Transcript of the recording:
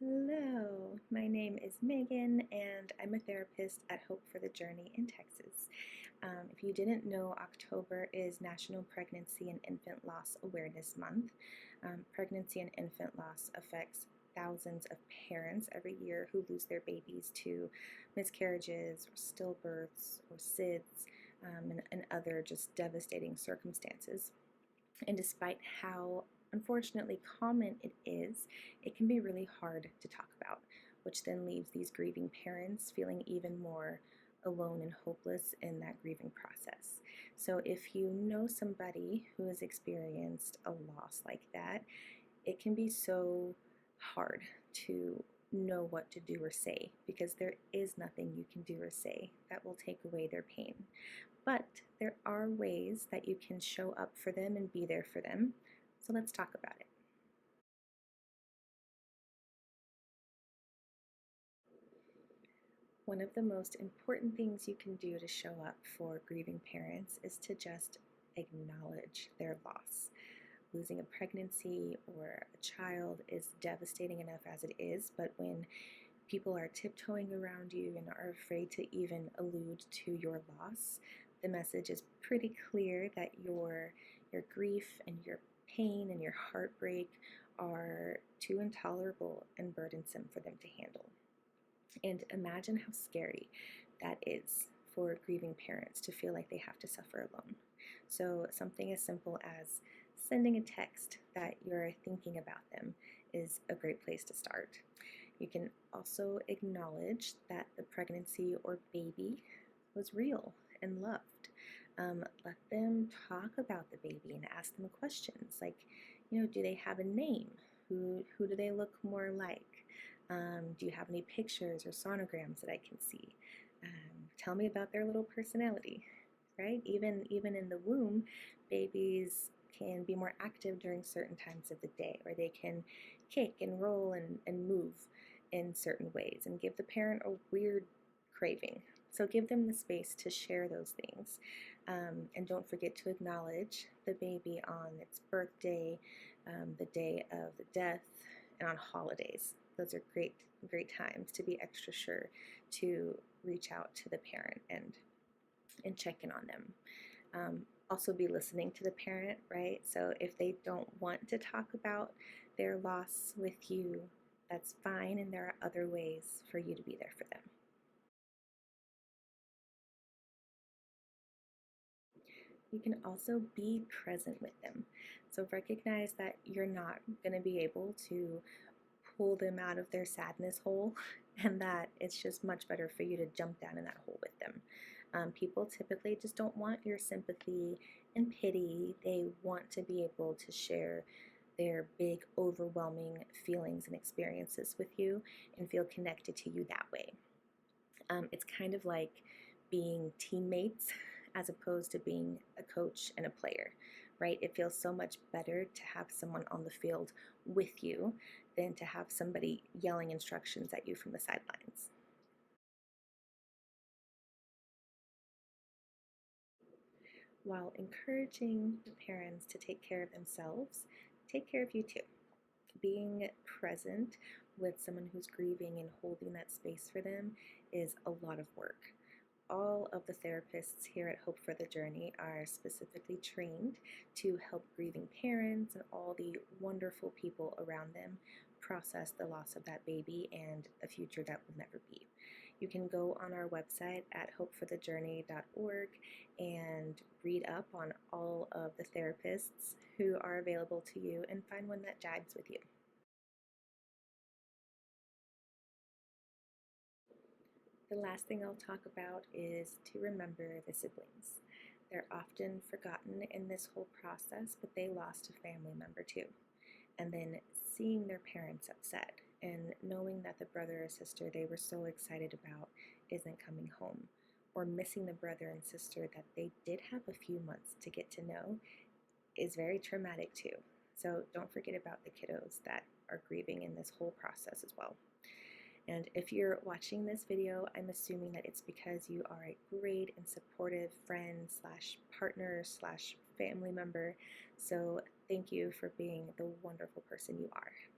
Hello, my name is Megan, and I'm a therapist at Hope for the Journey in Texas. If you didn't know, October is National Pregnancy and Infant Loss Awareness Month. Pregnancy and infant loss affects thousands of parents every year who lose their babies to miscarriages or stillbirths or SIDS and other just devastating circumstances. And despite how unfortunately common it is, it can be really hard to talk about, which then leaves these grieving parents feeling even more alone and hopeless in that grieving process. So, if you know somebody who has experienced a loss like that, it can be so hard to know what to do or say because there is nothing you can do or say that will take away their pain. But there are ways that you can show up for them and be there for them. So let's talk about it. One of the most important things you can do to show up for grieving parents is to just acknowledge their loss. Losing a pregnancy or a child is devastating enough as it is, but when people are tiptoeing around you and are afraid to even allude to your loss, the message is pretty clear that your grief and your pain and your heartbreak are too intolerable and burdensome for them to handle. And imagine how scary that is for grieving parents to feel like they have to suffer alone. So, something as simple as sending a text that you're thinking about them is a great place to start. You can also acknowledge that the pregnancy or baby was real and loved. Let them talk about the baby and ask them questions like, do they have a name? Who do they look more like? Do you have any pictures or sonograms that I can see? Tell me about their little personality, right? Even in the womb, babies can be more active during certain times of the day, or they can kick and roll and move in certain ways and give the parent a weird craving. So give them the space to share those things. And don't forget to acknowledge the baby on its birthday, the day of the death, and on holidays. Those are great times to be extra sure to reach out to the parent and check in on them. Also be listening to the parent, right? So if they don't want to talk about their loss with you, that's fine, and there are other ways for you to be there for them. You can also be present with them. So recognize that you're not going to be able to pull them out of their sadness hole, and that it's just much better for you to jump down in that hole with them. People typically just don't want your sympathy and pity. They want to be able to share their big, overwhelming feelings and experiences with you and feel connected to you that way. It's kind of like being teammates as opposed to being a coach and a player, right? It feels so much better to have someone on the field with you than to have somebody yelling instructions at you from the sidelines. While encouraging the parents to take care of themselves, take care of you too. Being present with someone who's grieving and holding that space for them is a lot of work. All of the therapists here at Hope for the Journey are specifically trained to help grieving parents and all the wonderful people around them process the loss of that baby and a future that will never be. You can go on our website at hopeforthejourney.org and read up on all of the therapists who are available to you and find one that jives with you. The last thing I'll talk about is to remember the siblings. They're often forgotten in this whole process, but they lost a family member too. And then seeing their parents upset and knowing that the brother or sister they were so excited about isn't coming home, or missing the brother and sister that they did have a few months to get to know is very traumatic too. So don't forget about the kiddos that are grieving in this whole process as well. And if you're watching this video, I'm assuming that it's because you are a great and supportive friend slash partner slash family member. So thank you for being the wonderful person you are.